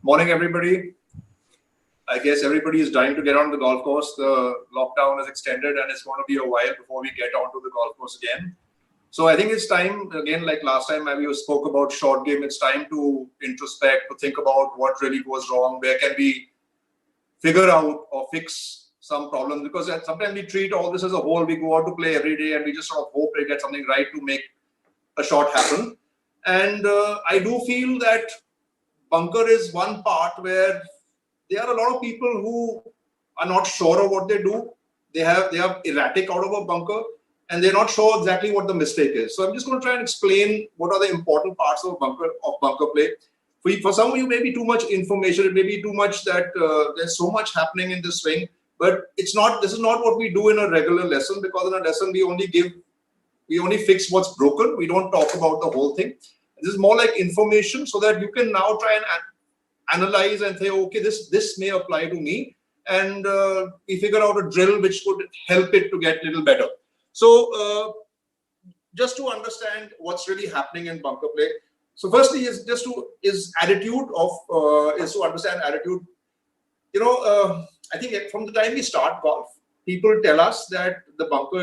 Morning, everybody. I guess everybody is dying to get on the golf course. The lockdown is extended and it's going to be a while before we get onto the golf course again. So I think it's time, again, like last time we spoke about short game, it's time to introspect, to think about what really goes wrong, where can we figure out or fix some problems, because sometimes we treat all this as a whole. We go out to play every day and we just sort of hope we get something right to make a shot happen. And I do feel that bunker is one part where there are a lot of people who are not sure of what they do. They are erratic out of a bunker and they're not sure exactly what the mistake is. So I'm just going to try and explain what are the important parts of bunker play. For some of you, maybe too much information, it may be too much that there's so much happening in this swing, but it's not. This is not what we do in a regular lesson, because in a lesson we only fix what's broken. We don't talk about the whole thing. This is more like information so that you can now try and analyze and say, okay, this may apply to me, and we figure out a drill which could help it to get a little better. So just to understand what's really happening in bunker play. So firstly is to understand attitude. You know, I think from the time we start golf, people tell us that the bunker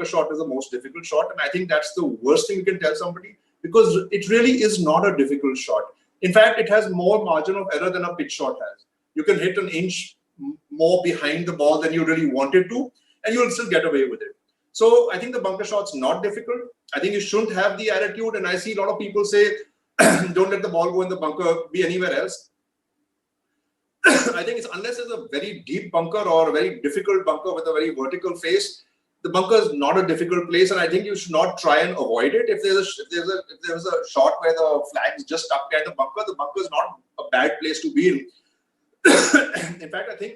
shot is the most difficult shot, and I think that's the worst thing you can tell somebody, because it really is not a difficult shot. In fact, it has more margin of error than a pitch shot has. You can hit an inch more behind the ball than you really wanted to, and you'll still get away with it. So I think the bunker shot's not difficult. I think you shouldn't have the attitude, and I see a lot of people say, don't let the ball go in the bunker, be anywhere else. I think it's unless it's a very deep bunker or a very difficult bunker with a very vertical face, the bunker is not a difficult place, and I think you should not try and avoid it. If there's a shot where the flag is just stuck behind the bunker is not a bad place to be in. In fact, I think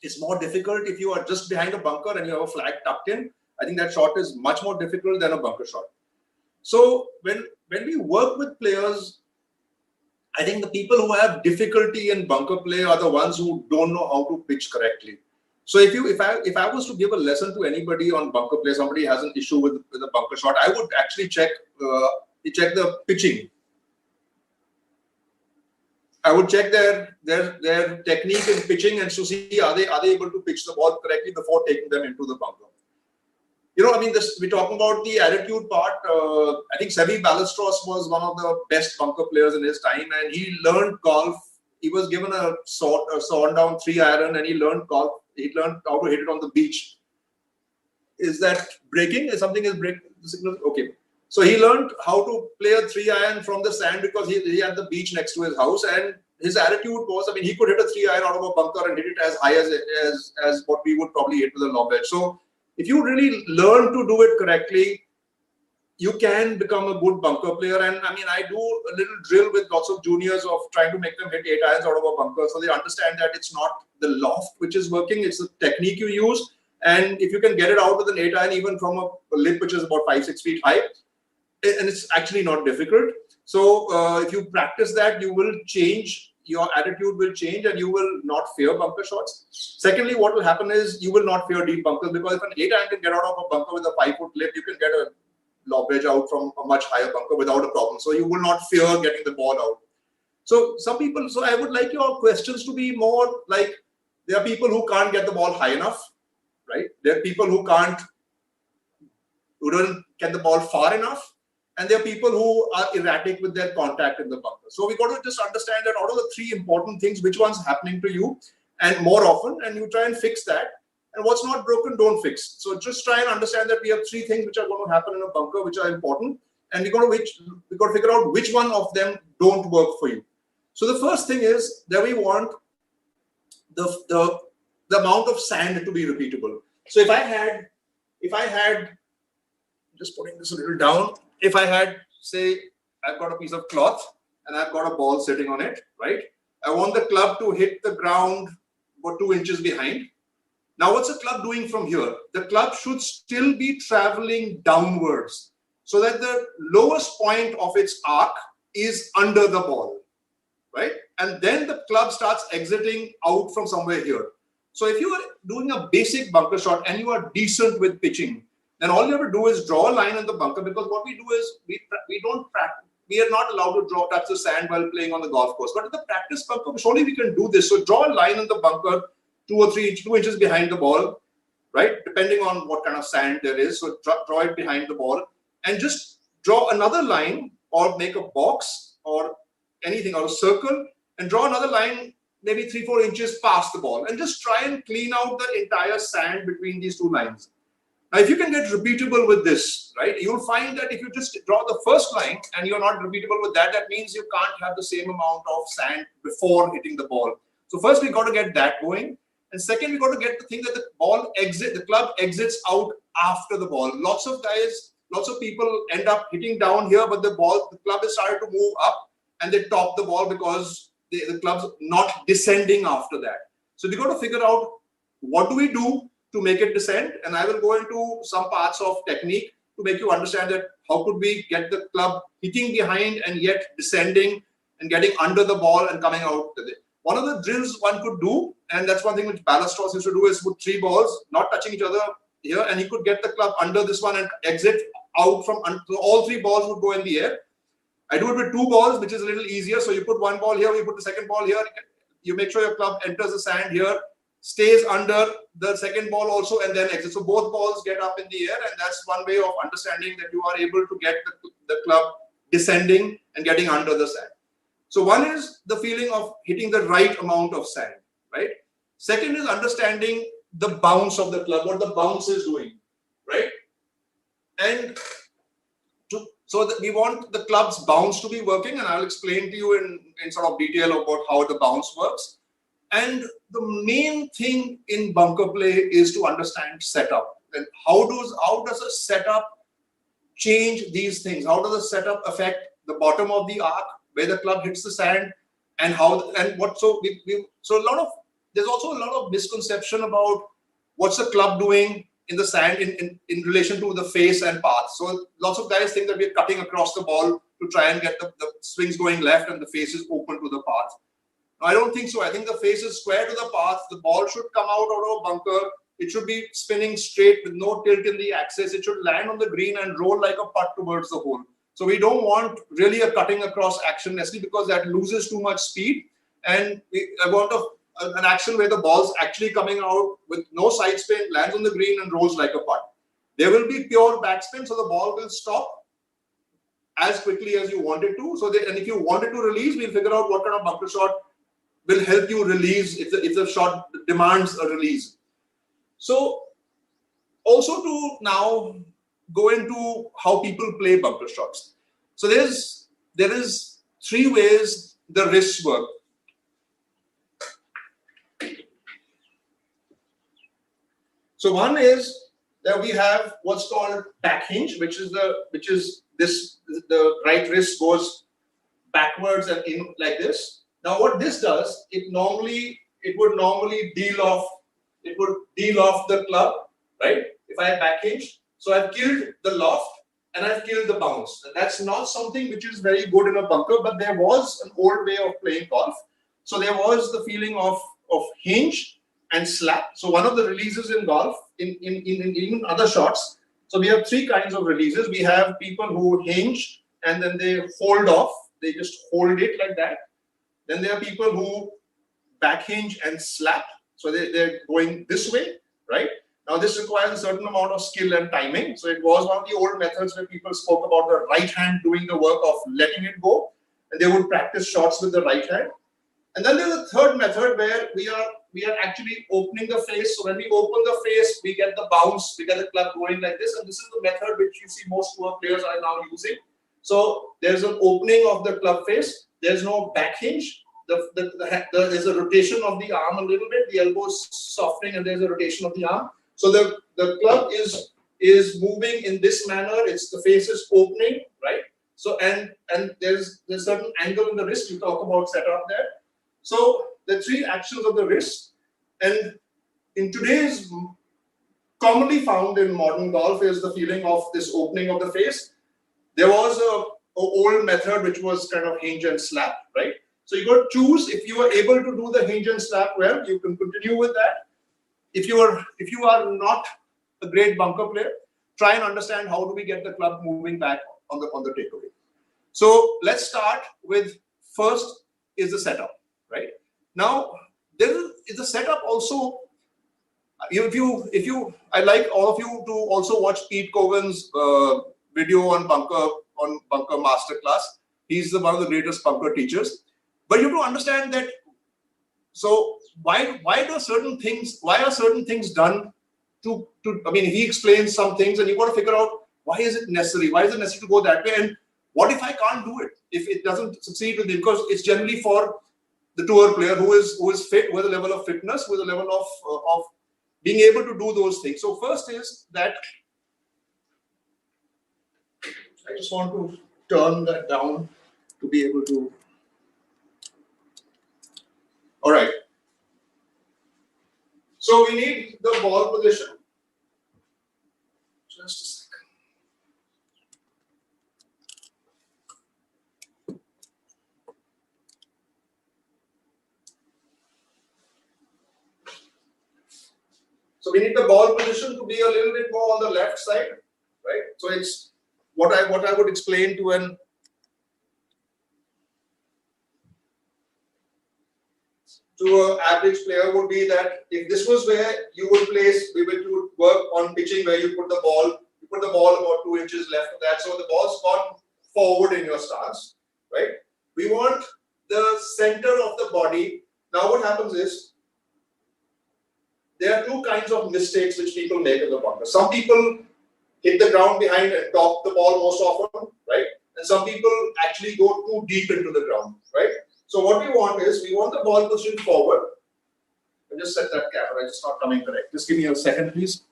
it's more difficult if you are just behind a bunker and you have a flag tucked in. I think that shot is much more difficult than a bunker shot. So when we work with players, I think the people who have difficulty in bunker play are the ones who don't know how to pitch correctly. So if I was to give a lesson to anybody on bunker play, somebody has an issue with a bunker shot, I would actually check the pitching. I would check their technique in pitching and to see are they able to pitch the ball correctly before taking them into the bunker. You know, I mean, we're talking about the attitude part. I think Seve Ballesteros was one of the best bunker players in his time, and he learned golf. He was given a sawn down 3-iron, and he learned golf. He learned how to hit it on the beach. Is that breaking? Is something breaking? The signal? Okay. So he learned how to play a 3-iron from the sand because he had the beach next to his house, and his attitude was, I mean, he could hit a 3-iron out of a bunker and hit it as high as what we would probably hit with a lob edge. So if you really learn to do it correctly, you can become a good bunker player. And I mean, I do a little drill with lots of juniors of trying to make them hit 8 irons out of a bunker, so they understand that it's not the loft which is working, it's the technique you use. And if you can get it out with an 8-iron, even from a lip which is about 5-6 feet high, and it's actually not difficult. So if you practice that, you will change, your attitude will change, and you will not fear bunker shots. Secondly, what will happen is you will not fear deep bunkers, because if an 8-iron can get out of a bunker with a 5-foot lip, you can get a lob edge out from a much higher bunker without a problem. So you will not fear getting the ball out. So I would like your questions to be more like, there are people who can't get the ball high enough, right? There are people who don't get the ball far enough. And there are people who are erratic with their contact in the bunker. So we got to just understand that out of the 3 important things, which one's happening to you and more often, and you try and fix that. And what's not broken, don't fix. So just try and understand that we have 3 things which are going to happen in a bunker, which are important, and we got to figure out which one of them don't work for you. So the first thing is that we want the amount of sand to be repeatable. So if I had just putting this a little down. If I had, say, I've got a piece of cloth and I've got a ball sitting on it, right? I want the club to hit the ground about 2 inches behind. Now, what's the club doing from here? The club should still be traveling downwards so that the lowest point of its arc is under the ball, right? And then the club starts exiting out from somewhere here. So if you are doing a basic bunker shot and you are decent with pitching, then all you have to do is draw a line in the bunker, because what we do is we don't we are not allowed to touch the sand while playing on the golf course. But in the practice bunker, surely we can do this. So draw a line in the bunker 2 inches behind the ball, right? Depending on what kind of sand there is. So draw it behind the ball and just draw another line or make a box or anything or a circle and draw another line maybe 3-4 inches past the ball and just try and clean out the entire sand between these two lines. Now, if you can get repeatable with this, right, you'll find that if you just draw the first line and you're not repeatable with that, that means you can't have the same amount of sand before hitting the ball. So first we got to get that going. And second, we got to get the thing that the club exits out after the ball. Lots of people end up hitting down here, but the club is started to move up and they top the ball because the club's not descending after that. So we got to figure out what do we do to make it descend, and I will go into some parts of technique to make you understand that how could we get the club hitting behind and yet descending and getting under the ball and coming out with it. One of the drills one could do, and that's one thing which Ballesteros used to do, is put 3 balls not touching each other here, and he could get the club under this one and exit out from under. So all 3 balls would go in the air. I do it with 2 balls, which is a little easier. So you put 1 ball here, you put the second ball here. You make sure your club enters the sand here, stays under the second ball also, and then exits. So both balls get up in the air, and that's one way of understanding that you are able to get the club descending and getting under the sand. So one is the feeling of hitting the right amount of sand, right? Second is understanding the bounce of the club, what the bounce is doing, right? And so that we want the club's bounce to be working, and I'll explain to you in sort of detail about how the bounce works. And the main thing in bunker play is to understand setup. And how does a setup change these things? How does a setup affect the bottom of the arc, where the club hits the sand, and how and what? So there's also a lot of misconception about what's the club doing in the sand in relation to the face and path. So lots of guys think that we're cutting across the ball to try and get the swings going left and the face is open to the path. No, I don't think so. I think the face is square to the path. The ball should come out of a bunker. It should be spinning straight with no tilt in the axis. It should land on the green and roll like a putt towards the hole. So we don't want really a cutting across action, necessarily because that loses too much speed. And I want an action where the ball's actually coming out with no side spin, lands on the green and rolls like a putt. There will be pure backspin, so the ball will stop as quickly as you want it to. And if you want it to release, we'll figure out what kind of bunker shot will help you release if the shot demands a release. So also to now go into how people play bunker shots. So there is 3 ways the wrists work. So one is that we have what's called back hinge, which is the right wrist goes backwards and in like this. Now what this does, it would normally deal off the club, right? If I have back hinge, so I've killed the loft and I've killed the bounce. And that's not something which is very good in a bunker, but there was an old way of playing golf. So there was the feeling of hinge and slap. So one of the releases in golf, in even other shots. So we have 3 kinds of releases. We have people who hinge and then they hold off. They just hold it like that. Then there are people who back hinge and slap. So they're going this way, right? Now this requires a certain amount of skill and timing. So it was one of the old methods where people spoke about the right hand doing the work of letting it go. And they would practice shots with the right hand. And then there's a third method where we are actually opening the face. So when we open the face, we get the bounce, we get the club going like this. And this is the method which you see most tour players are now using. So there's an opening of the club face. There's no back hinge. There's a rotation of the arm a little bit. The elbow is softening and there's a rotation of the arm. So the club is moving in this manner. The face is opening, right? So and there's a certain angle in the wrist. You talk about setup there. So the 3 actions of the wrist, and in today's commonly found in modern golf is the feeling of this opening of the face. There was a old method which was kind of hinge and slap, right? So you got to choose. If you are able to do the hinge and slap well, you can continue with that. If you are not a great bunker player, try and understand how do we get the club moving back on the takeaway. So let's start with first is the setup, right? Now there is the setup also. If you, I like all of you to also watch Pete Coven's video on bunker masterclass. He's one of the greatest bunker teachers. But you have to understand that. So why are certain things done to I mean, he explains some things, and you got to figure out why is it necessary? Why is it necessary to go that way? And what if I can't do it? If it doesn't succeed with it, because it's generally for the tour player who is fit, with a level of fitness, with a level of being able to do those things. So first is that I just want to turn that down to be able to. All right. So we need the ball position. Just a second. So we need the ball position to be a little bit more on the left side, right? So it's what I would explain to an average player would be that if this was where you would place, we would work on pitching where you put the ball about 2 inches left of that. So the ball's gone forward in your stance, right? We want the center of the body. Now what happens is, there are two kinds of mistakes which people make in the bunker. Some people hit the ground behind and top the ball most often, right? And some people actually go too deep into the ground, right? So what we want is, we want the ball position forward. I just set that camera, it's not coming correct. Just give me a second, please.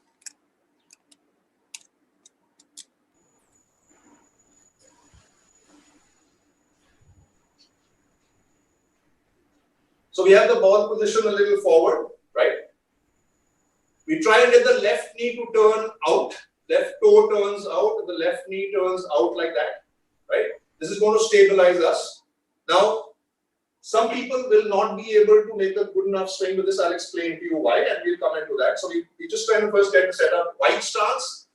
So we have the ball position a little forward, right? We try and get the left knee to turn out, left toe turns out, and the left knee turns out like that, right? This is going to stabilize us. Now, some people will not be able to make a good enough swing with this. I'll explain to you why, and we'll come into that. So we just try to first get the setup. Wide stance,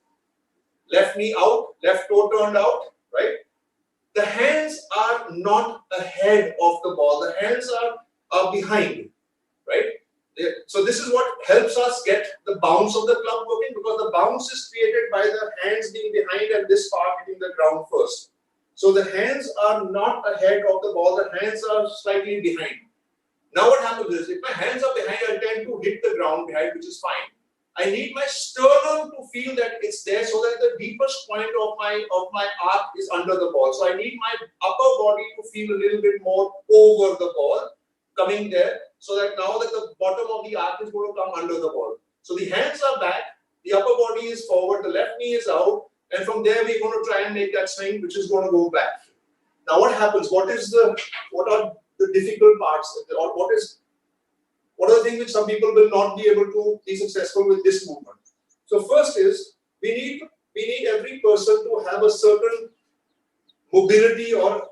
left knee out, left toe turned out, right? The hands are not ahead of the ball. The hands are behind, right? So this is what helps us get the bounce of the club working, because the bounce is created by the hands being behind and this part hitting the ground first. So the hands are not ahead of the ball, the hands are slightly behind. Now what happens is, if my hands are behind, I tend to hit the ground behind, which is fine. I need my sternum to feel that it's there, so that the deepest point of my arc is under the ball. So I need my upper body to feel a little bit more over the ball, coming there, so that now that the bottom of the arc is going to come under the ball. So the hands are back, the upper body is forward, the left knee is out, and from there we're going to try and make that swing, which is going to go back. Now what happens? What are the difficult parts? Or what are the things which some people will not be able to be successful with this movement? So first is, we need every person to have a certain mobility or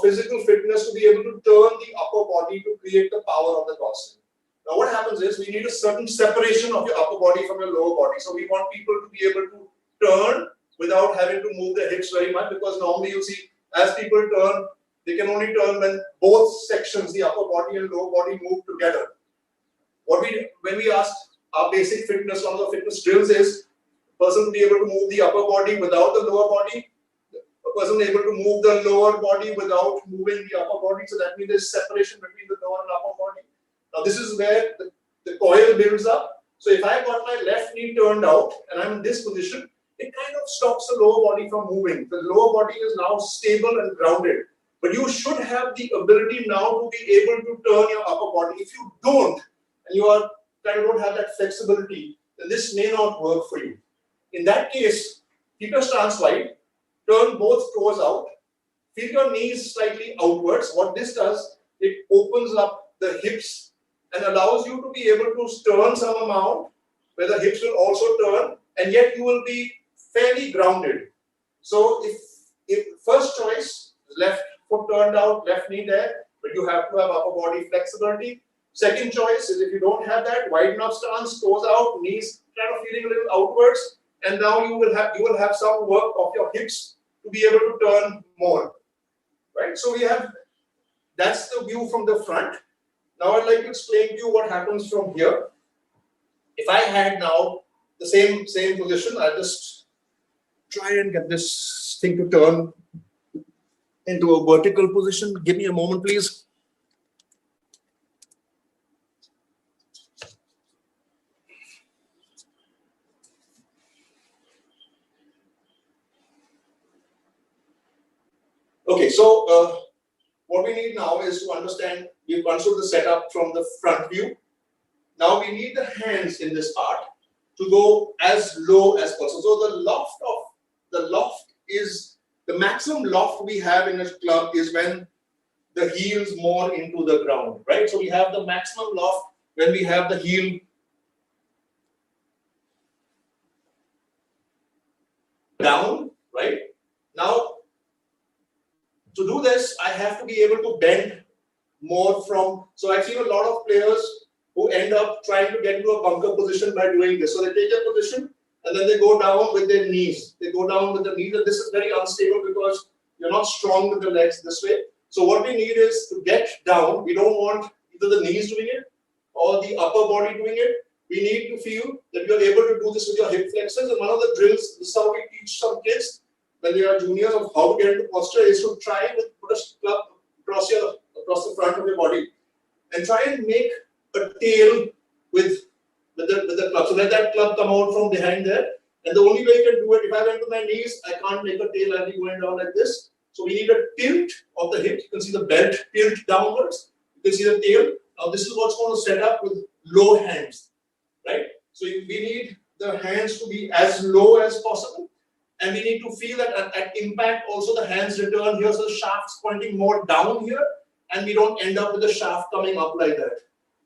physical fitness to be able to turn the upper body to create the power of the tossing. Now what happens is, we need a certain separation of your upper body from your lower body. So we want people to be able to turn without having to move their hips very much, because normally you see, as people turn, they can only turn when both sections, the upper body and lower body, move together. When we ask our basic fitness on the fitness drills is, a person to be able to move the upper body without the lower body, a person able to move the lower body without moving the upper body. So that means there's separation between the lower and upper body. Now this is where the coil builds up. So if I got my left knee turned out and I'm in this position, it kind of stops the lower body from moving. The lower body is now stable and grounded. But you should have the ability now to be able to turn your upper body. If you don't, and you don't have that flexibility, then this may not work for you. In that case, keep your stance wide, turn both toes out, feel your knees slightly outwards. What this does, it opens up the hips and allows you to be able to turn some amount where the hips will also turn, and yet you will be fairly grounded. So if first choice, left foot turned out, left knee there, but you have to have upper body flexibility. Second choice is, if you don't have that, wide enough stance, toes out, knees kind of feeling a little outwards, and now you will have some work of your hips to be able to turn more. right? So we have, that's the view from the front. Now I'd like to explain to you what happens from here. If I had now the same position, I'll just try and get this thing to turn into a vertical position. Give me a moment, please. Okay, so what we need now is to understand, we've understood the setup from the front view. Now we need the hands in this part to go as low as possible. So the loft is, the maximum loft we have in a club is when the heel's more into the ground, right? So we have the maximum loft when we have the heel down, right? Now, to do this, I have to be able to bend more from, so I've seen a lot of players who end up trying to get into a bunker position by doing this. So they take a position and then they go down with their knees. They go down with the knees, and this is very unstable because you're not strong with the legs this way. So what we need is to get down. We don't want either the knees doing it or the upper body doing it. We need to feel that you're able to do this with your hip flexors. And one of the drills, this is how we teach some kids when they are juniors of how to get into posture, is to try and put a club across the front of your body and try and make a tail with the club. So let that club come out from behind there. And the only way you can do it, if I went to my knees, I can't make a tail. I'll be going down like this. So we need a tilt of the hip. You can see the belt tilt downwards. You can see the tail. Now this is what's going to set up with low hands, right? So we need the hands to be as low as possible. And we need to feel that at impact also the hands return here. So the shaft's pointing more down here. And we don't end up with the shaft coming up like that.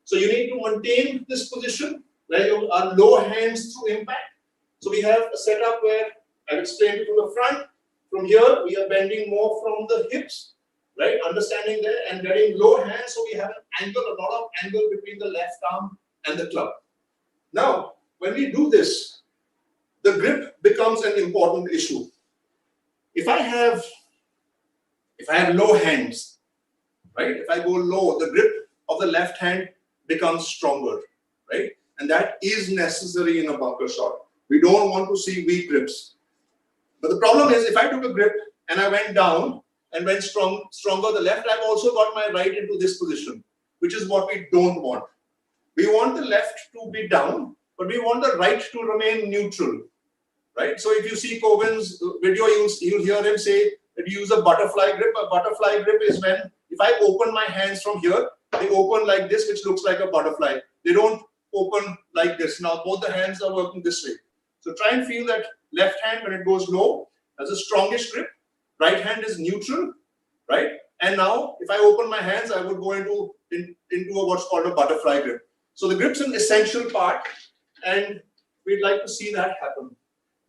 So you need to maintain this position where you are low hands through impact. So we have a setup where I've explained it from the front. From here, we are bending more from the hips, right? Understanding there and getting low hands. So we have an angle, a lot of angle between the left arm and the club. Now, when we do this, the grip becomes an important issue. If I have low hands, right? If I go low, the grip of the left hand becomes stronger, right? And that is necessary in a bunker shot. We don't want to see weak grips. But the problem is, if I took a grip and I went down and went stronger the left, I've also got my right into this position, which is what we don't want. We want the left to be down, but we want the right to remain neutral, right? So if you see Coben's video, you'll hear him say that you use a butterfly grip. A butterfly grip is when, if I open my hands from here, they open like this, which looks like a butterfly. They don't open like this. Now both the hands are working this way. So try and feel that left hand when it goes low has the strongest grip. Right hand is neutral, right? And now if I open my hands, I would go into what's called a butterfly grip. So the grip's an essential part, and we'd like to see that happen.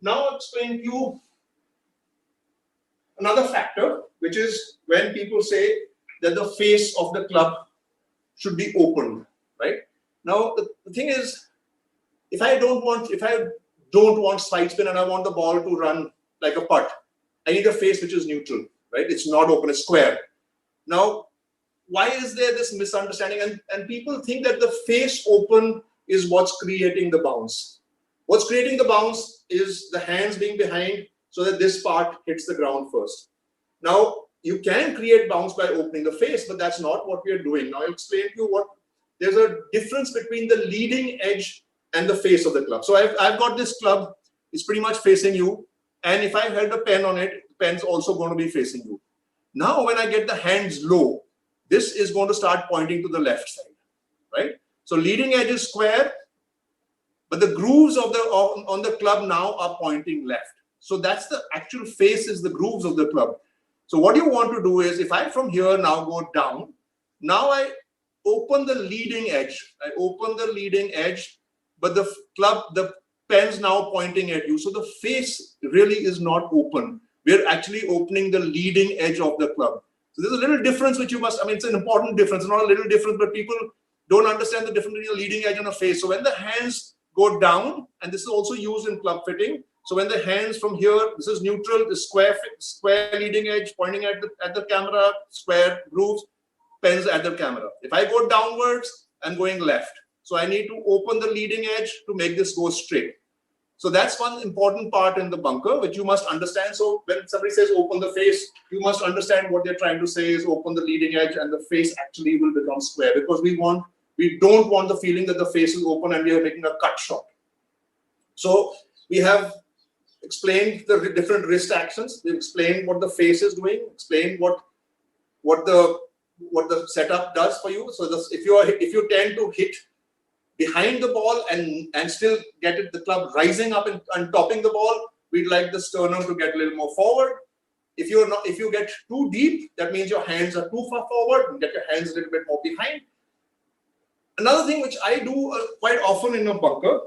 Now I'll explain to you another factor, which is when people say that the face of the club should be opened, right? Now the thing is, if I don't want side spin and I want the ball to run like a putt, I need a face which is neutral, right? It's not open, it's square. Now, why is there this misunderstanding? And people think that the face open is what's creating the bounce. What's creating the bounce is the hands being behind so that this part hits the ground first. Now, you can create bounce by opening the face, but that's not what we are doing. Now, I'll explain to you there's a difference between the leading edge and the face of the club. So I've got this club, it's pretty much facing you. And if I held a pen on it, the pen's also going to be facing you. Now, when I get the hands low, this is going to start pointing to the left side, right? So leading edge is square, but the grooves on the club now are pointing left. So that's the actual face, is the grooves of the club. So what you want to do is, if I from here now go down, now I open the leading edge. I open the leading edge, but the club, the pen's now pointing at you. So the face really is not open. We're actually opening the leading edge of the club. So there's a little difference which you must, it's an important difference, not a little difference, but people don't understand the difference between a leading edge and a face. So when the hands go down, and this is also used in club fitting, So when the hands from here, this is neutral, the square leading edge pointing at the camera, square grooves, pens at the camera. If I go downwards, I'm going left. So I need to open the leading edge to make this go straight. So that's one important part in the bunker, which you must understand. So when somebody says open the face, you must understand what they're trying to say is open the leading edge, and the face actually will become square, because we don't want the feeling that the face is open and we are making a cut shot. So we have explained the different wrist actions. We've explained what the face is doing, explained what the setup does for you. So if you tend to hit behind the ball and still get the club rising up and topping the ball, we'd like the sternum to get a little more forward. If you get too deep, that means your hands are too far forward, and get your hands a little bit more behind. Another thing which I do quite often in a bunker,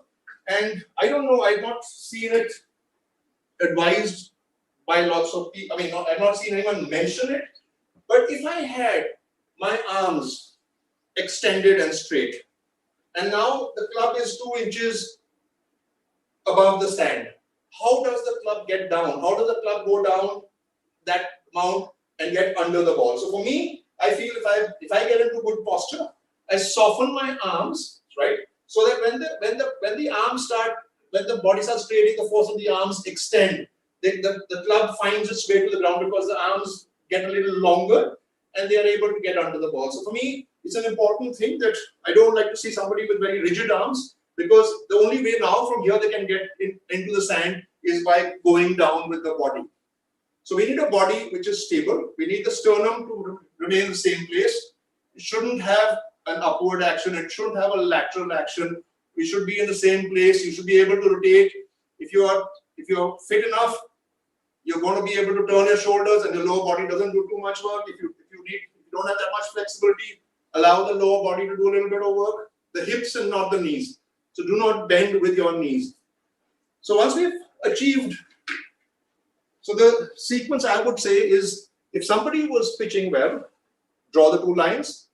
and I don't know, I've not seen it advised by lots of people. I mean, I've not seen anyone mention it, but if I had my arms extended and straight, and now the club is 2 inches above the sand, how does the club get down? How does the club go down that amount and get under the ball? So for me, I feel if I get into good posture, I soften my arms, right? So that when the arms when the body starts creating the force of the arms extend, the club finds its way to the ground, because the arms get a little longer and they are able to get under the ball. So for me, it's an important thing that I don't like to see somebody with very rigid arms, because the only way now from here they can get into the sand is by going down with the body. So we need a body which is stable. We need the sternum to remain in the same place. It shouldn't have an upward action. It shouldn't have a lateral action. We should be in the same place. You should be able to rotate. If you're fit enough, you're going to be able to turn your shoulders, and the lower body doesn't do too much work. If you don't have that much flexibility, allow the lower body to do a little bit of work. The hips and not the knees. So do not bend with your knees. So once we've achieved, so the sequence I would say is, if somebody was pitching well, draw the 2 lines,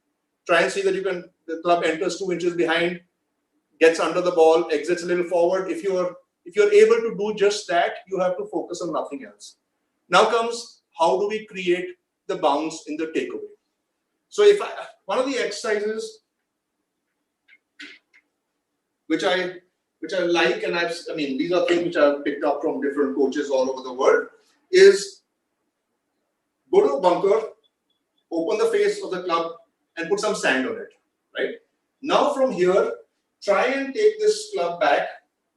try and see that the club enters 2 inches behind, gets under the ball, exits a little forward. If you're able to do just that, you have to focus on nothing else. Now comes, how do we create the bounce in the takeaway? So one of the exercises which I like, and I mean these are things which I've picked up from different coaches all over the world, is go to a bunker, open the face of the club, and put some sand on it, right? Now from here, try and take this club back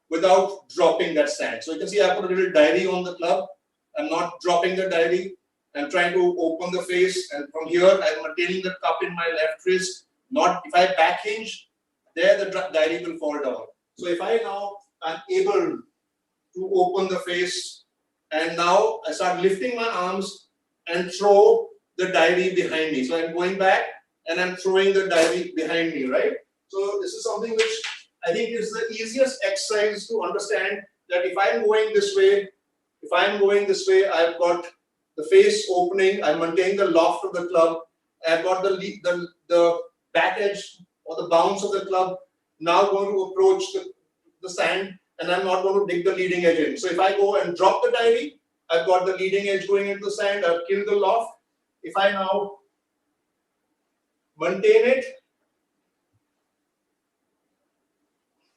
without dropping that sand. So you can see I put a little diary on the club. I'm not dropping the diary. I'm trying to open the face, and from here I'm maintaining the cup in my left wrist. Not if I back hinge, there the diary will fall down. So if I now am able to open the face, and now I start lifting my arms and throw the diary behind me. So I'm going back and I'm throwing the diary behind me, right? So this is something which I think is the easiest exercise to understand, that if I'm going this way, I've got the face opening, I'm maintaining the loft of the club, I've got the back edge or the bounce of the club now going to approach the sand, and I'm not going to dig the leading edge in. So if I go and drop the diary, I've got the leading edge going into the sand, I've killed the loft. If I now maintain it,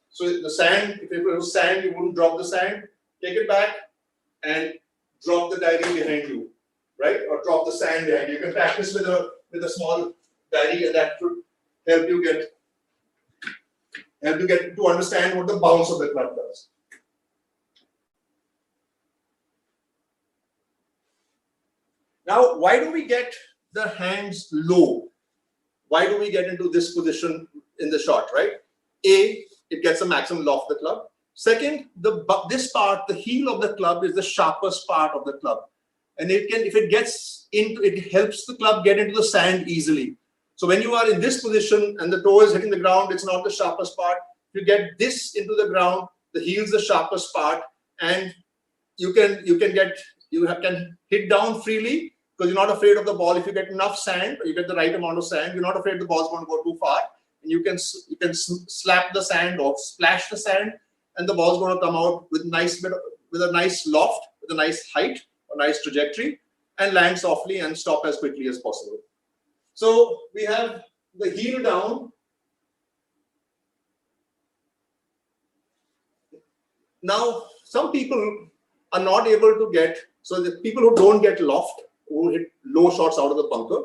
so the sand, if it was sand, you wouldn't drop the sand, take it back and drop the diary behind you, right? Or drop the sand behind you. You can practice with a small diary, and that would help you get to understand what the bounce of the club does. Now, why do we get the hands low? Why do we get into this position in the shot, right? A, it gets a maximum loft of the club. Second, this part, the heel of the club, is the sharpest part of the club, and if it gets into, it helps the club get into the sand easily. So when you are in this position and the toe is hitting the ground, it's not the sharpest part. You get this into the ground, the heel is the sharpest part, and you can hit down freely because you're not afraid of the ball. If you get enough sand, or you get the right amount of sand, you're not afraid the ball's going to go too far, and you can slap the sand or splash the sand, and the ball's going to come out with with a nice loft, with a nice height, a nice trajectory, and land softly and stop as quickly as possible. So we have the heel down. Now, some people are not able to get, so the people who don't get loft, who hit low shots out of the bunker,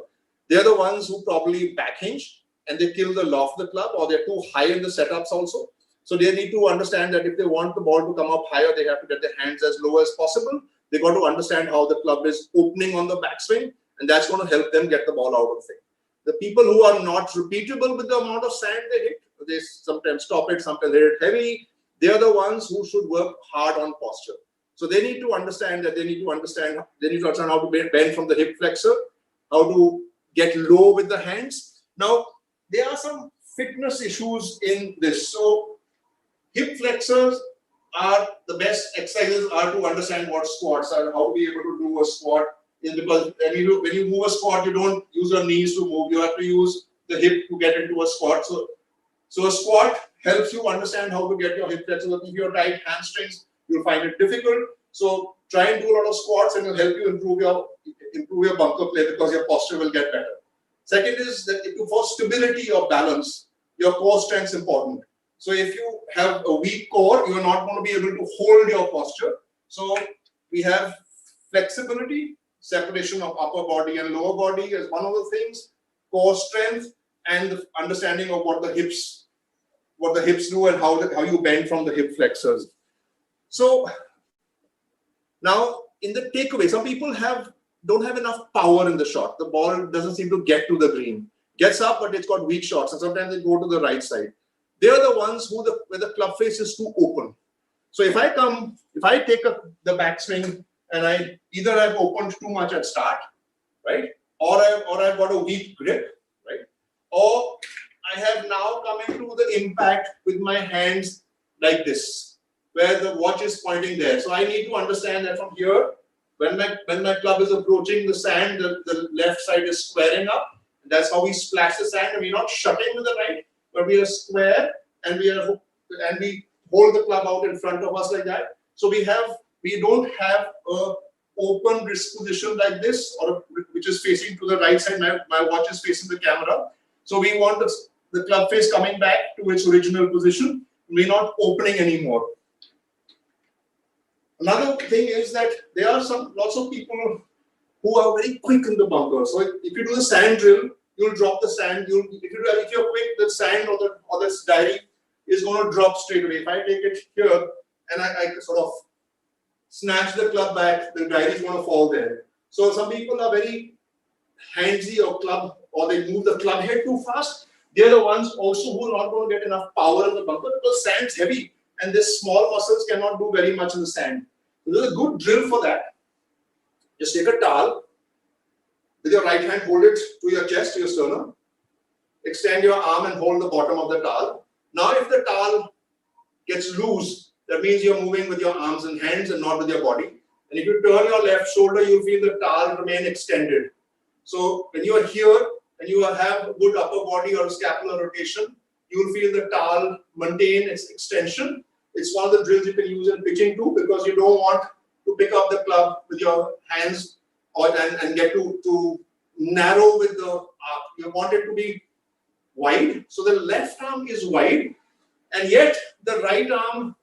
they're the ones who probably back hinge and they kill the loft of the club, or they're too high in the setups also. So they need to understand that if they want the ball to come up higher, they have to get their hands as low as possible. They got to understand how the club is opening on the backswing, and that's going to help them get the ball out of thing. The people who are not repeatable with the amount of sand they hit, they sometimes stop it, sometimes they hit heavy. They are the ones who should work hard on posture. So they need to understand that they need to understand how to bend from the hip flexor, how to get low with the hands. Now, there are some fitness issues in this. So hip flexors are the best exercises are to understand what squats are, how to be able to do a squat. Is because when you move a squat, you don't use your knees to move. You have to use the hip to get into a squat. So a squat helps you understand how to get your hip flexors. If you have tight hamstrings, you'll find it difficult. So try and do a lot of squats, and it'll help you improve your bunker play because your posture will get better. Second is that for stability or balance, your core strength is important. So if you have a weak core, you're not going to be able to hold your posture. So we have flexibility, separation of upper body and lower body as one of the things, core strength, and the understanding of what the hips do and how you bend from the hip flexors. So now in the takeaway, some people don't have enough power in the shot. The ball doesn't seem to get to the green. Gets up, but it's got weak shots, and sometimes they go to the right side. They are the ones where the club face is too open. So if I take the backswing and I've opened too much at start, right? Or I've got a weak grip, right? Or I have now come into the impact with my hands like this, where the watch is pointing there. So I need to understand that from here, when my club is approaching the sand, the left side is squaring up. That's how we splash the sand, and we're not shutting with the right, but we are square, and we hold the club out in front of us like that. So we don't have a open wrist position like this, or which is facing to the right side. My watch is facing the camera. So we want the club face coming back to its original position. We're not opening anymore. Another thing is that there are lots of people who are very quick in the bunker. So if you do the sand drill, you'll drop the sand. If you're quick, the sand or this diary is going to drop straight away. If I take it here and I sort of snatch the club back, the diary is going to fall there. So some people are very handsy or they move the club head too fast. They're the ones also who are not going to get enough power in the bunker because sand's heavy and these small muscles cannot do very much in the sand. So there's a good drill for that. Just take a towel. With your right hand, hold it to your chest, to your sternum. Extend your arm and hold the bottom of the towel. Now, if the towel gets loose, that means you're moving with your arms and hands and not with your body. And if you turn your left shoulder, you'll feel the towel remain extended. So when you are here and you have good upper body or scapular rotation, you'll feel the towel maintain its extension. It's one of the drills you can use in pitching too, because you don't want to pick up the club with your hands and get to narrow with the arc. You want it to be wide. So the left arm is wide, and yet the right arm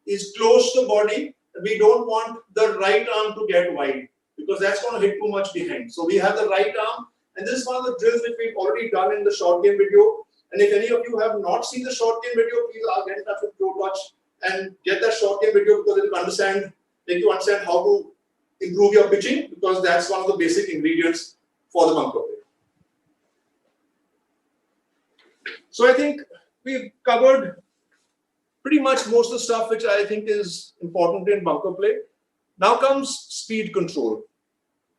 is close to the body. We don't want the right arm to get wide because that's going to hit too much behind. So we have the right arm, and this is one of the drills which we've already done in the short game video. And if any of you have not seen the short game video, please get in touch with ProTouch and get that short game video because it will make you understand how to improve your pitching, because that's one of the basic ingredients for the bunker play. So I think we've covered pretty much most of the stuff which I think is important in bunker play. Now comes speed control.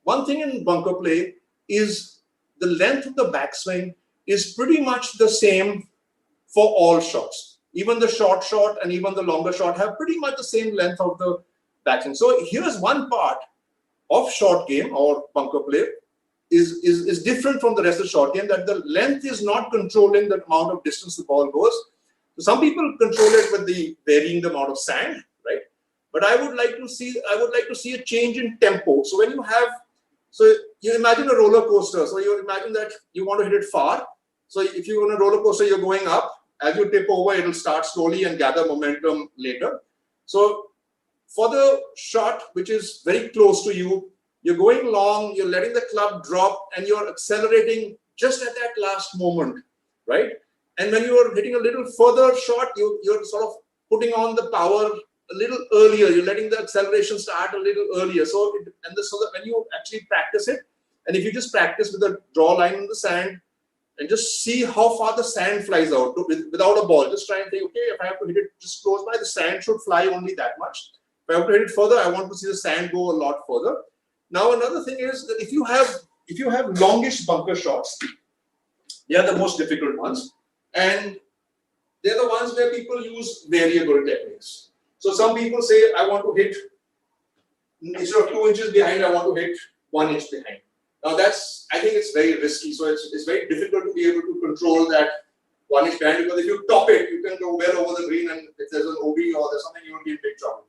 One thing in bunker play is the length of the backswing is pretty much the same for all shots. Even the short shot and even the longer shot have pretty much the same length of the backswing. So here's one part of short game or bunker play is different from the rest of the short game, that the length is not controlling the amount of distance the ball goes. So some people control it with varying the amount of sand, right? But I would like to see a change in tempo. So when you imagine a roller coaster. So you imagine that you want to hit it far. So if you're on a roller coaster, you're going up. As you tip over, it'll start slowly and gather momentum later. So for the shot, which is very close to you, you're going long, you're letting the club drop, and you're accelerating just at that last moment, right? And when you're hitting a little further shot, you're sort of putting on the power a little earlier. You're letting the acceleration start a little earlier. So that when you actually practice it, and if you just practice with a draw line in the sand and just see how far the sand flies out without a ball, just try and think, okay, if I have to hit it just close by, the sand should fly only that much. If I have to hit it further, I want to see the sand go a lot further. Now, another thing is that if you have longish bunker shots, they are the most difficult ones. And they're the ones where people use variable techniques. So some people say, I want to hit, instead of 2 inches behind, I want to hit 1 inch behind. Now I think it's very risky. So it's very difficult to be able to control that 1 inch behind, because if you top it, you can go well over the green, and if there's an OB or there's something, you will be in big trouble.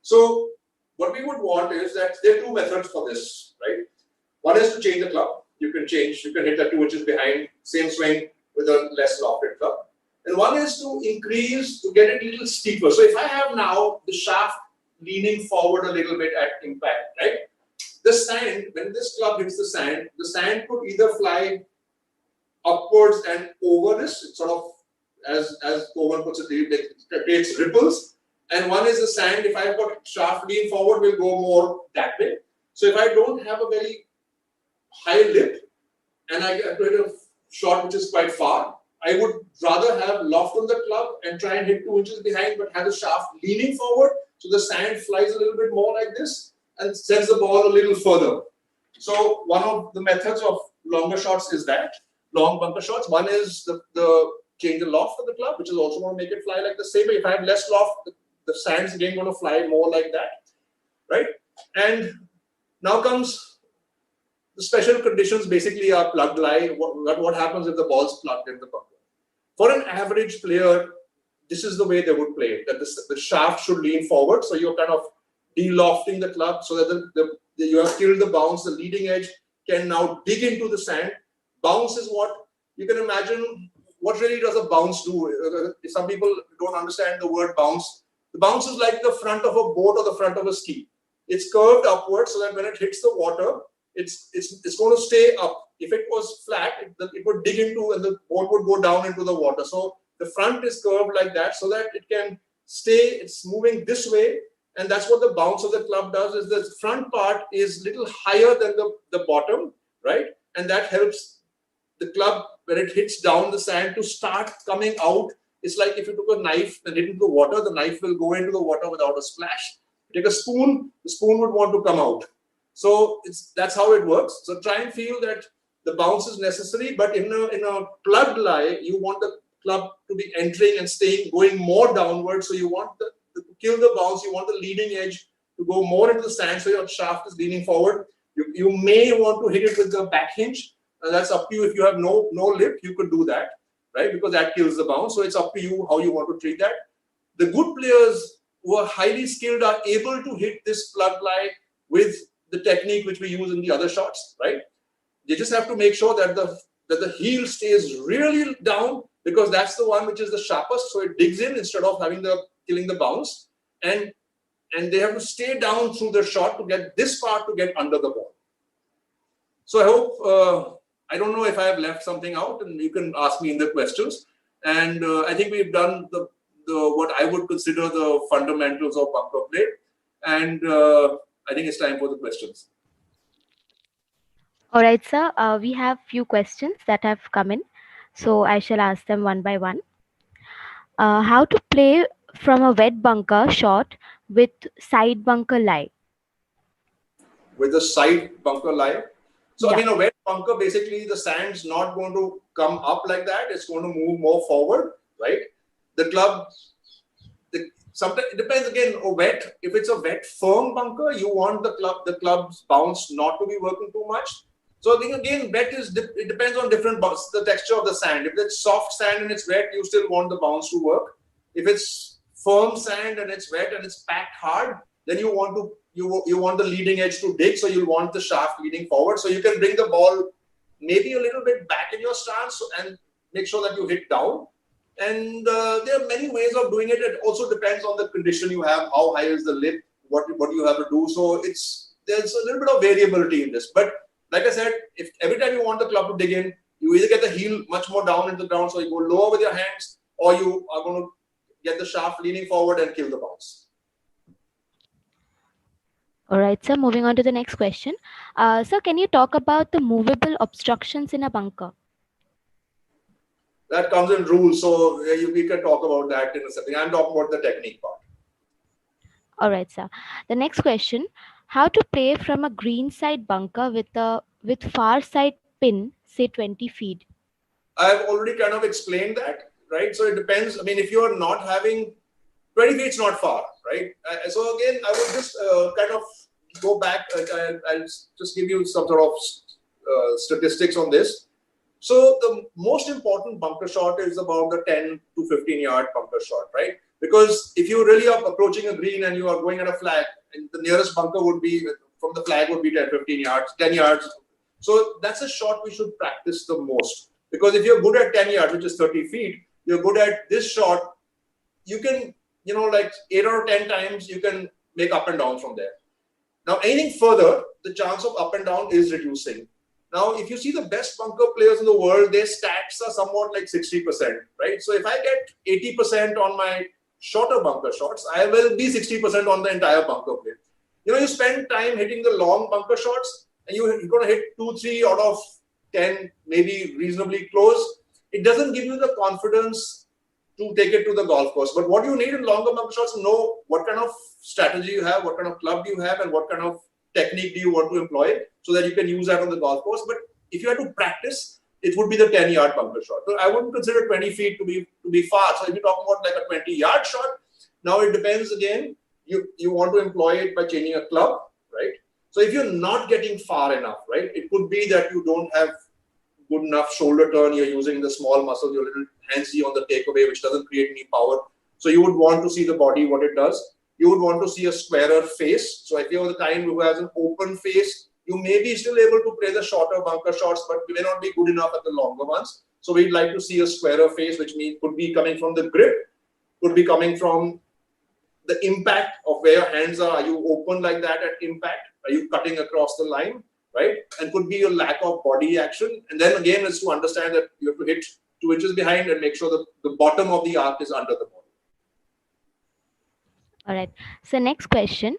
So what we would want is that there are two methods for this, right? One is to change the club. You can hit that 2 inches behind, same swing with a less lofted club. And one is to get it a little steeper. So if I have now the shaft leaning forward a little bit at impact, right? The sand, when this club hits the sand could either fly upwards and over this, it's sort of, as Kovan puts it, it creates ripples. And one is the sand, if I've got shaft lean forward, will go more that way. So if I don't have a very high lip and I get to hit a shot which is quite far, I would rather have loft on the club and try and hit 2 inches behind, but have the shaft leaning forward, so the sand flies a little bit more like this and sends the ball a little further. So one of the methods of longer shots is that, long bunker shots. One is the change the loft of the club, which is also going to make it fly like the same way. If I have less loft, the sand's again going to fly more like that, right? And now comes the special conditions. Basically are plugged lie. What happens if the ball's plugged in the bunker? For an average player, this is the way they would play it, that the shaft should lean forward. So you're kind of de-lofting the club so that you have killed the bounce. The leading edge can now dig into the sand. Bounce is what you can imagine. What really does a bounce do? Some people don't understand the word bounce. The bounce is like the front of a boat or the front of a ski. It's curved upwards so that when it hits the water, it's going to stay up. If it was flat, it would dig into and the boat would go down into the water. So the front is curved like that so that it can stay, it's moving this way. And that's what the bounce of the club does, is the front part is little higher than the bottom, right? And that helps the club, when it hits down the sand, to start coming out. It's like if you took a knife and hit into the water, the knife will go into the water without a splash. You take a spoon, the spoon would want to come out. So that's how it works. So try and feel that the bounce is necessary, but in a plugged lie, you want the club to be entering and staying, going more downward. So you want to kill the bounce, you want the leading edge to go more into the sand, so your shaft is leaning forward. You may want to hit it with the back hinge. That's up to you. If you have no lip, you could do that, right? Because that kills the bounce. So it's up to you how you want to treat that. The good players who are highly skilled are able to hit this plug lie with the technique which we use in the other shots, right? They just have to make sure that the heel stays really down, because that's the one which is the sharpest. So it digs in instead of killing the bounce, and they have to stay down through the shot to get this part to get under the ball. So I hope, I don't know if I have left something out, and you can ask me in the questions. And I think we've done the what I would consider the fundamentals of bunker play. And I think it's time for the questions. All right, sir. We have few questions that have come in, so I shall ask them one by one. How to play from a wet bunker shot with side bunker lie? With the side bunker lie. So, Yeah. I mean, a wet bunker, basically the sand's not going to come up like that. It's going to move more forward, right? The club, sometimes it depends again, wet. If it's a wet, firm bunker, you want the club's bounce not to be working too much. So I think again, wet it depends on the texture of the sand. If it's soft sand and it's wet, you still want the bounce to work. If it's firm sand and it's wet and it's packed hard, then you want the leading edge to dig, so you want the shaft leading forward, so you can bring the ball maybe a little bit back in your stance and make sure that you hit down. And there are many ways of doing it. It also depends on the condition you have, how high is the lip, what you have to do. So there's a little bit of variability in this. But like I said, if every time you want the club to dig in, you either get the heel much more down into the ground, so you go lower with your hands, or you are going to get the shaft leaning forward and kill the bounce. All right, sir. Moving on to the next question. Sir, can you talk about the movable obstructions in a bunker? That comes in rules, so we can talk about that in a second. I'm talking about the technique part. All right, sir. The next question: how to play from a green side bunker with far side pin, say 20 feet? I've already kind of explained that, right? So it depends. I mean, if you are not having 20 feet, it's not far, right? So again, I would just kind of go back. I'll just give you some sort of statistics on this. So the most important bunker shot is about the 10 to 15 yard bunker shot, right? Because if you really are approaching a green and you are going at a flag, and the nearest bunker would be from the flag would be 10, 15 yards, 10 yards. So that's a shot we should practice the most. Because if you're good at 10 yards, which is 30 feet, you're good at this shot, you can, like 8 or 10 times, you can make up and down from there. Now, anything further, the chance of up and down is reducing. Now, if you see the best bunker players in the world, their stats are somewhat like 60%, right? So if I get 80% on my shorter bunker shots, I will be 60% on the entire bunker play. You spend time hitting the long bunker shots, and you're going to hit 2, 3 out of 10, maybe reasonably close. It doesn't give you the confidence to take it to the golf course. But what you need in longer bunker shots is know what kind of strategy you have, what kind of club you have, and what kind of technique do you want to employ so that you can use that on the golf course. But if you had to practice, it would be the 10-yard bunker shot. So I wouldn't consider 20 feet to be far. So if you're talking about like a 20-yard shot, now it depends again. You want to employ it by changing a club, right? So if you're not getting far enough, right, it could be that you don't have good enough shoulder turn. You're using the small muscle, you're a little handsy on the takeaway, which doesn't create any power. So you would want to see the body, what it does. You would want to see a squarer face. So if you're the kind who has an open face, you may be still able to play the shorter bunker shots, but you may not be good enough at the longer ones. So we'd like to see a squarer face, which means could be coming from the grip, could be coming from the impact of where your hands are. Are you open like that at impact? Are you cutting across the line, right? And could be a lack of body action. And then again, is to understand that you have to hit 2 inches behind and make sure that the bottom of the arc is under the body. All right. So next question.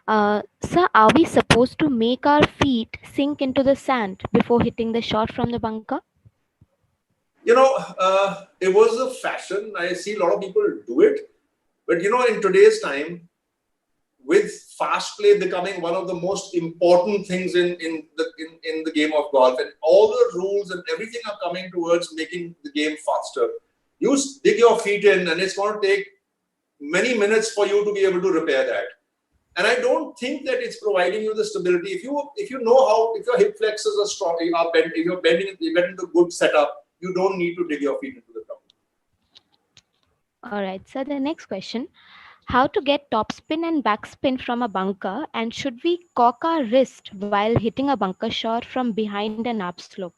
Sir, are we supposed to make our feet sink into the sand before hitting the shot from the bunker? It was a fashion. I see a lot of people do it. But, in today's time, with fast play becoming one of the most important things in the game of golf, and all the rules and everything are coming towards making the game faster. You dig your feet in, and it's going to take many minutes for you to be able to repair that. And I don't think that it's providing you the stability. If you know how, if your hip flexors are strong, if you're bending, you get into good setup, you don't need to dig your feet into the ground. All right. So the next question. How to get topspin and backspin from a bunker, and should we cock our wrist while hitting a bunker shot from behind an upslope?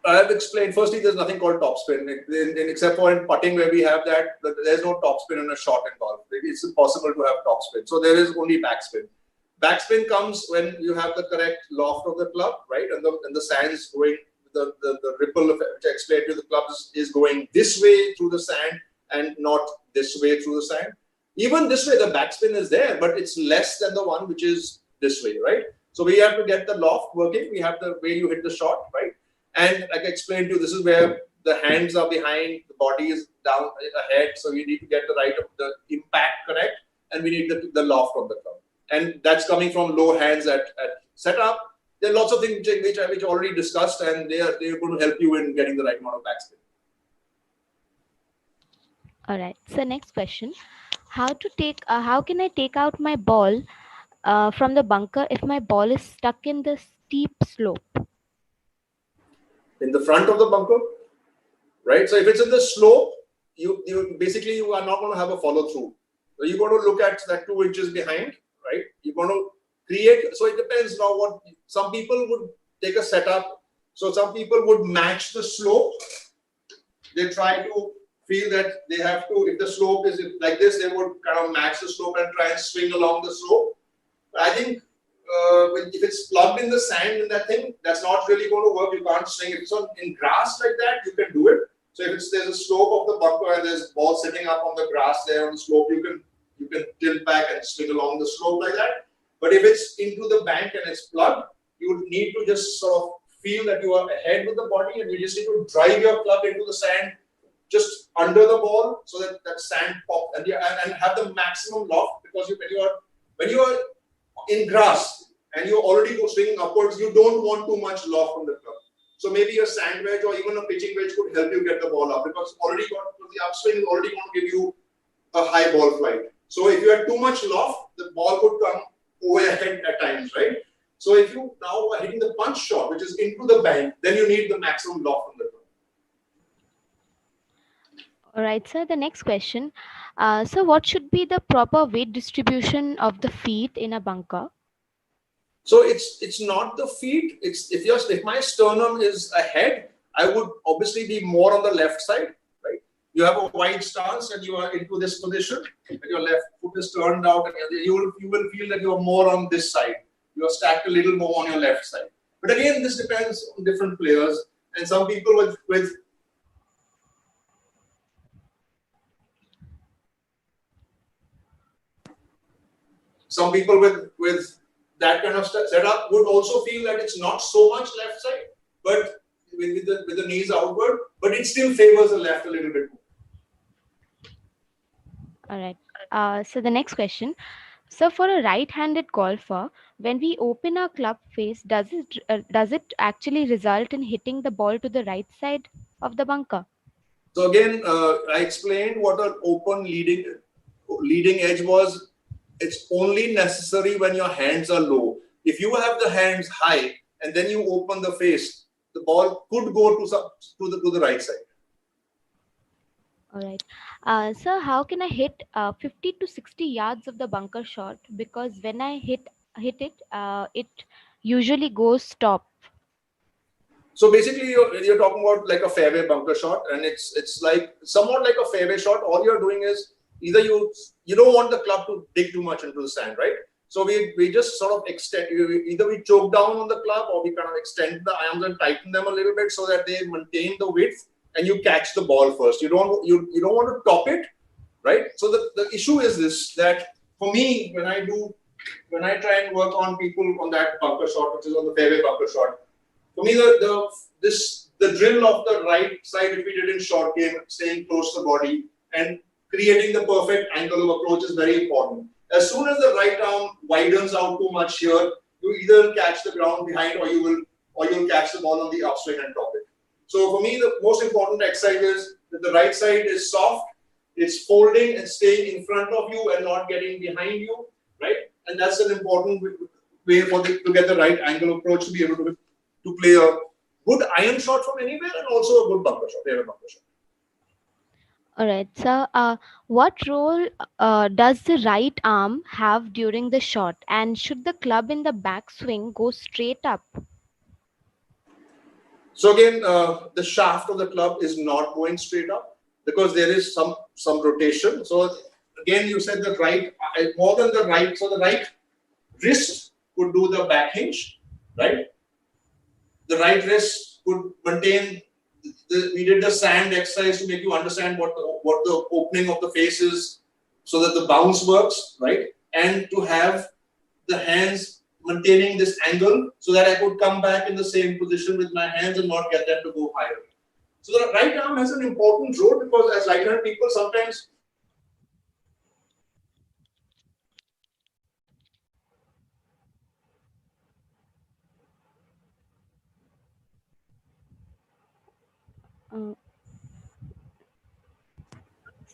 I have explained. Firstly, there's nothing called topspin, except for in putting where we have that. There's no topspin in a shot in golf. It's impossible to have topspin. So there is only backspin. Backspin comes when you have the correct loft of the club, right, and the sand is going. The ripple effect, which I explained to you, the club is going this way through the sand and not this way through the sand. Even this way, the backspin is there, but it's less than the one which is this way, right? So we have to get the loft working. We have the way you hit the shot, right? And like I explained to you, this is where the hands are behind, the body is down ahead. So we need to get the impact correct, and we need the loft of the club. And that's coming from low hands at setup. There are lots of things which I already discussed, and they're going to help you in getting the right amount of backspin. All right. So next question: how can I take out my ball from the bunker if my ball is stuck in the steep slope? In the front of the bunker, right? So if it's in the slope, you basically you are not going to have a follow through. So you're going to look at that 2 inches behind, right? You're going to create. So it depends now. What some people would take a setup. So some people would match the slope. They try to feel that they have to. If the slope is like this, they would kind of match the slope and try and swing along the slope. I think if it's plugged in the sand in that thing, that's not really going to work. You can't swing. If it's in grass like that, you can do it. So if there's a slope of the bunker and there's ball sitting up on the grass there on the slope, you can tilt back and swing along the slope like that. But if it's into the bank and it's plugged, you would need to just sort of feel that you are ahead with the body, and you just need to drive your club into the sand just under the ball so that sand pops and have the maximum loft, because when you are in grass and you're already swinging upwards, you don't want too much loft from the club. So maybe a sand wedge or even a pitching wedge could help you get the ball up, because the upswing is already going to give you a high ball flight. So if you have too much loft, the ball could come over your head at times, right? So if you now are hitting the punch shot, which is into the bank, then you need the maximum loft from the club. All right, sir. The next question. So what should be the proper weight distribution of the feet in a bunker? So it's not the feet. It's if my sternum is ahead, I would obviously be more on the left side, right? You have a wide stance and you are into this position, and your left foot is turned out, and you will feel that you are more on this side. You are stacked a little more on your left side. But again, this depends on different players, and some people with that kind of setup would also feel that it's not so much left side, but with the knees outward, but it still favors the left a little bit more. All right. So the next question. So for a right-handed golfer, when we open our club face, does it actually result in hitting the ball to the right side of the bunker? So again, I explained what an open leading edge was. It's only necessary when your hands are low. If you have the hands high and then you open the face, the ball could go to the right side. All right. So how can I hit 50 to 60 yards of the bunker shot? Because when I hit it, it usually goes top. So basically, you're talking about like a fairway bunker shot, and it's like somewhat like a fairway shot. All you're doing is either you don't want the club to dig too much into the sand, right? So we just sort of extend. Either we choke down on the club, or we kind of extend the irons and tighten them a little bit so that they maintain the width, and you catch the ball first. You don't want to top it, right? So the issue is this, that for me, when I try and work on people on that bunker shot, which is on the fairway bunker shot. For me, the drill of the right side, if we did in short game, staying close to the body and creating the perfect angle of approach is very important. As soon as the right arm widens out too much here, you either catch the ground behind or you'll catch the ball on the upswing and top it. So for me, the most important exercise is that the right side is soft, it's folding and staying in front of you and not getting behind you, right? And that's an important way to get the right angle approach to be able to play a good iron shot from anywhere and also a good bunker shot, fairway bunker shot. All right. So, what role does the right arm have during the shot? And should the club in the backswing go straight up? So again, the shaft of the club is not going straight up because there is some rotation. So again, you said the right, more than the right. So the right wrist could do the back hinge, right? The right wrist could maintain. We did the sand exercise to make you understand what the opening of the face is, so that the bounce works, right? And to have the hands maintaining this angle, so that I could come back in the same position with my hands and not get them to go higher. So the right arm has an important role because as right-handed people sometimes.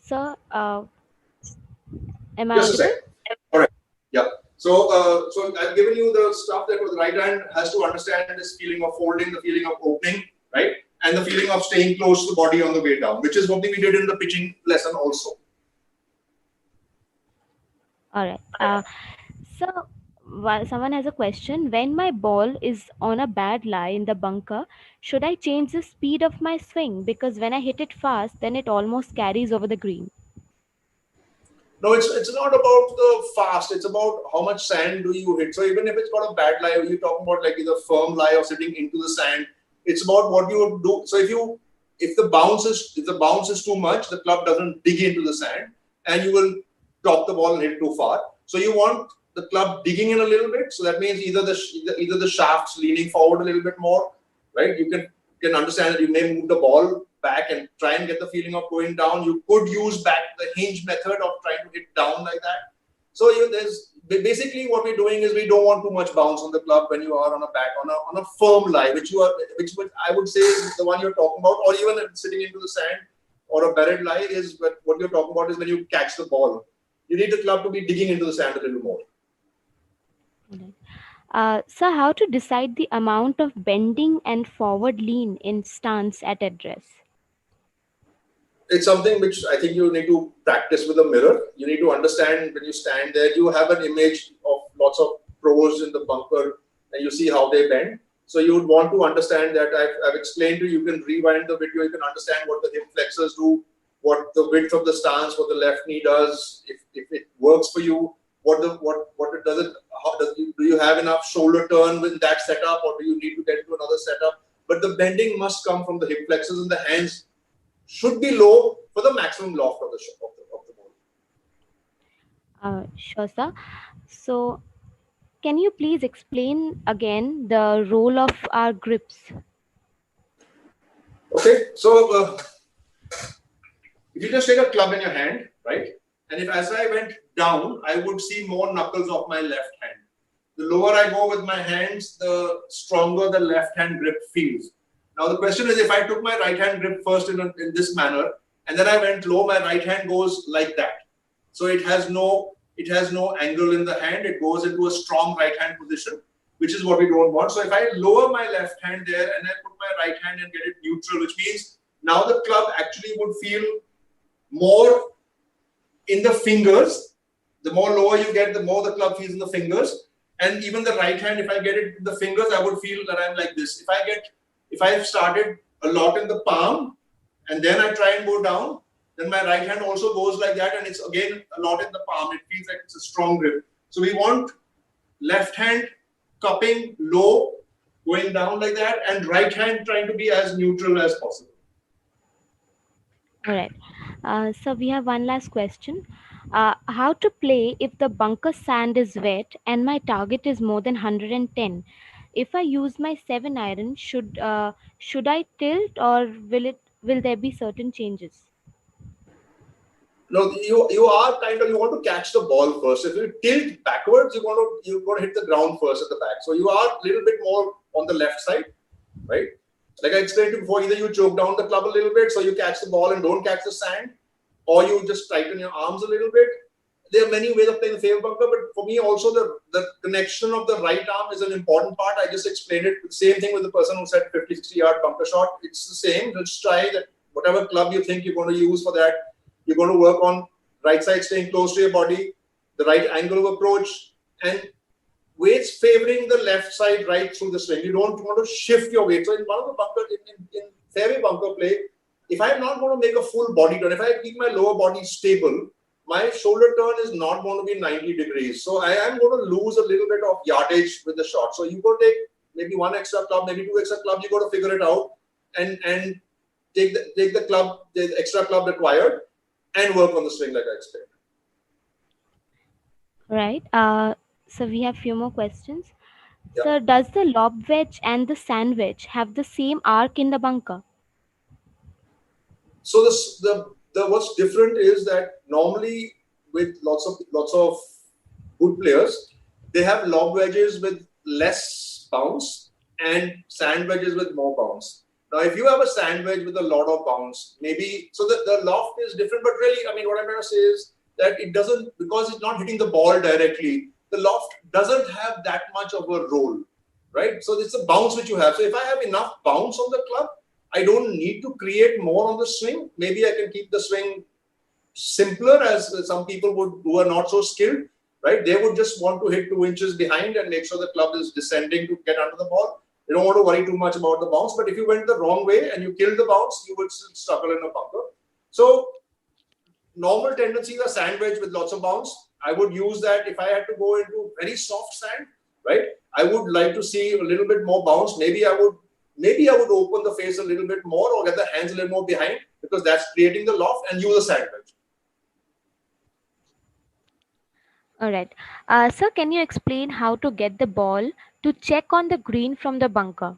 Sir, am I Just a audible? second. All right. Yeah. So I've given you the stuff that the right hand has to understand this feeling of folding, the feeling of opening, right? and the feeling of staying close to the body on the way down, which is something we did in the pitching lesson also. All right. So, someone has a question. When my ball is on a bad lie in the bunker, should I change the speed of my swing? Because when I hit it fast, then it almost carries over the green. No, it's not about the fast. It's about how much sand do you hit. So even if it's got a bad lie, you're talking about like either firm lie or sitting into the sand. It's about what you would do. So if the bounce is too much, the club doesn't dig into the sand, and you will drop the ball and hit too far. So you want the club digging in a little bit. So that means either the shafts leaning forward a little bit more, right? You can understand that you may move the ball back and try and get the feeling of going down. You could use back the hinge method of trying to hit down like that. So there's basically what we're doing is we don't want too much bounce on the club when you are on a firm lie, which I would say is the one you're talking about, or even sitting into the sand or a buried lie is what you're talking about is when you catch the ball. You need the club to be digging into the sand a little more. So, how to decide the amount of bending and forward lean in stance at address? It's something which I think you need to practice with a mirror. You need to understand when you stand there, you have an image of lots of pros in the bunker and you see how they bend. So you would want to understand that. I've explained to you, you can rewind the video, you can understand what the hip flexors do, what the width of the stance, what the left knee does, if it works for you, what it does it, do you have enough shoulder turn with that setup, or do you need to get into another setup? But the bending must come from the hip flexors, and the hands should be low for the maximum loft of the ball. Sure, sir. So, can you please explain again the role of our grips? Okay, so if you just take a club in your hand, right, and if as I went down, I would see more knuckles of my left hand. The lower I go with my hands, the stronger the left hand grip feels. Now the question is, if I took my right hand grip first in this manner, and then I went low, my right hand goes like that. So it has no angle in the hand. It goes into a strong right hand position, which is what we don't want. So if I lower my left hand there and I put my right hand and get it neutral, which means now the club actually would feel more in the fingers. The more lower you get, the more the club feels in the fingers. And even the right hand, if I get it in the fingers, I would feel that I'm like this. If I've started a lot in the palm and then I try and go down, then my right hand also goes like that, and it's again a lot in the palm. It feels like it's a strong grip. So we want left hand cupping low, going down like that, and right hand trying to be as neutral as possible. All right. So we have one last question. How to play if the bunker sand is wet and my target is more than 110? If I use my 7 iron, should I tilt, or will there be certain changes? No, you want to catch the ball first. If you tilt backwards, you're going to hit the ground first at the back. So you are a little bit more on the left side, right? Like I explained to you before, either you choke down the club a little bit so you catch the ball and don't catch the sand, or you just tighten your arms a little bit. There are many ways of playing the favor bunker, but for me also the connection of the right arm is an important part. I just explained it. Same thing with the person who said 50, 60-yard bunker shot. It's the same. Just try that whatever club you think you're going to use for that. You're going to work on right side staying close to your body, the right angle of approach, and weights favoring the left side right through the swing. You don't want to shift your weight. So in one of the bunker, in fairway bunker play, if I'm not going to make a full body turn, if I keep my lower body stable, my shoulder turn is not going to be 90 degrees. So I am going to lose a little bit of yardage with the shot. So you go take maybe one extra club, maybe two extra clubs. You got to figure it out and take the club, the extra club required, and work on the swing like I explained. Right. So we have few more questions. Yeah. So does the lob wedge and the sand wedge have the same arc in the bunker? So what's different is that normally with lots of good players, they have lob wedges with less bounce and sand wedges with more bounce. Now, if you have a sand wedge with a lot of bounce, maybe so the loft is different. But really, I mean, what I'm trying to say is that it doesn't, because it's not hitting the ball directly. The loft doesn't have that much of a roll, right? So it's a bounce which you have. So if I have enough bounce on the club, I don't need to create more on the swing. Maybe I can keep the swing simpler, as some people would who are not so skilled, right? They would just want to hit 2 inches behind and make sure the club is descending to get under the ball. You don't want to worry too much about the bounce, but if you went the wrong way and you killed the bounce, you would still struggle in a bunker. So normal tendencies are sand wedge with lots of bounce. I would use that if I had to go into very soft sand, right? I would like to see a little bit more bounce. Maybe I would open the face a little bit more or get the hands a little more behind, because that's creating the loft, and use a sand wedge. All right. Sir, can you explain how to get the ball to check on the green from the bunker?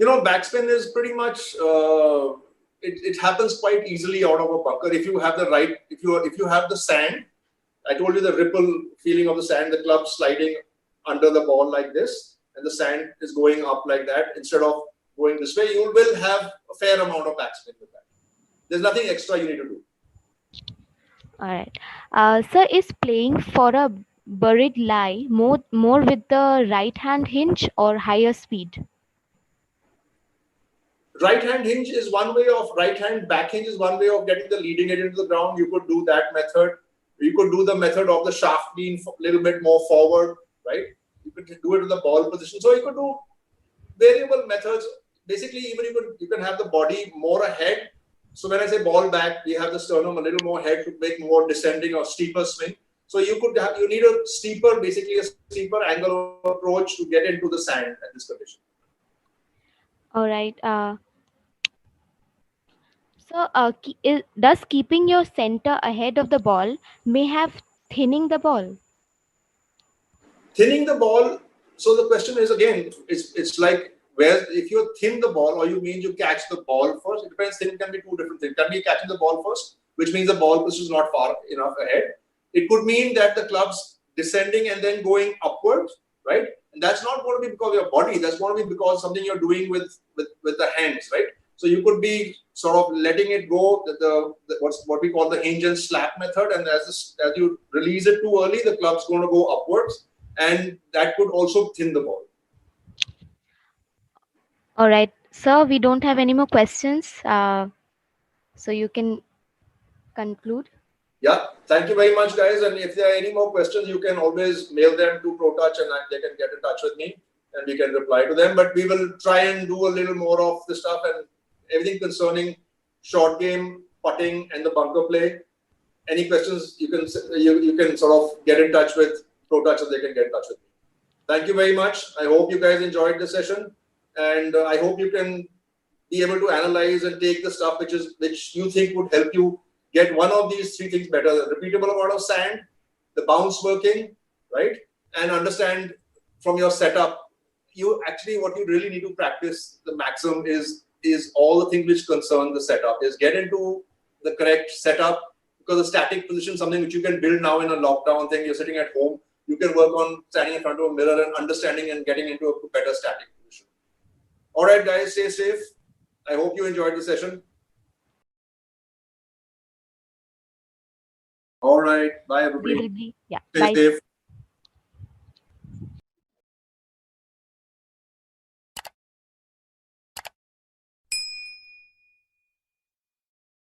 Backspin is pretty much it happens quite easily out of a bunker if you have the right, if you have the sand. I told you the ripple feeling of the sand, the club sliding under the ball like this, and the sand is going up like that instead of going this way. You will have a fair amount of backspin with that. There's nothing extra you need to do. All right. Sir, is playing for a buried lie more with the right hand hinge or higher speed? Right hand hinge is one way of, right hand back hinge is one way of getting the leading edge into the ground. You could do that method. You could do the method of the shaft being a little bit more forward, right? You could do it in the ball position. So you could do variable methods. Basically, even you can have the body more ahead. So when I say ball back, we have the sternum a little more ahead to make more descending or steeper swing. So you need a steeper angle of approach to get into the sand at this condition. All right. So, does keeping your center ahead of the ball may have thinning the ball? Thinning the ball. So the question is, again, it's like, where if you thin the ball, or you mean you catch the ball first. It depends. Thin can be two different things. It can be catching the ball first, which means the ball position is not far enough ahead. It could mean that the club's descending and then going upwards, right? And that's not going to be because of your body. That's going to be because something you're doing with the hands, right? So you could be sort of letting it go, what we call the hinge and slap method, and as you release it too early, the club's going to go upwards, and that could also thin the ball. All right, sir, we don't have any more questions. So you can conclude. Yeah, thank you very much, guys. And if there are any more questions, you can always mail them to ProTouch, and they can get in touch with me, and we can reply to them. But we will try and do a little more of the stuff and everything concerning short game, putting, and the bunker play. Any questions, you can sort of get in touch with ProTouch, and they can get in touch with me. Thank you very much. I hope you guys enjoyed the session, and I hope you can be able to analyze and take the stuff which you think would help you get one of these three things better: the repeatable amount of sand, the bounce working, right? And understand from your setup, what you really need to practice the maximum is all the things which concern the setup. Is get into the correct setup, because the static position is something which you can build now in a lockdown thing. You're sitting at home, you can work on standing in front of a mirror and understanding and getting into a better static position. All right, guys, stay safe. I hope you enjoyed the session. All right. Bye, everybody. Yeah. Stay Bye. safe.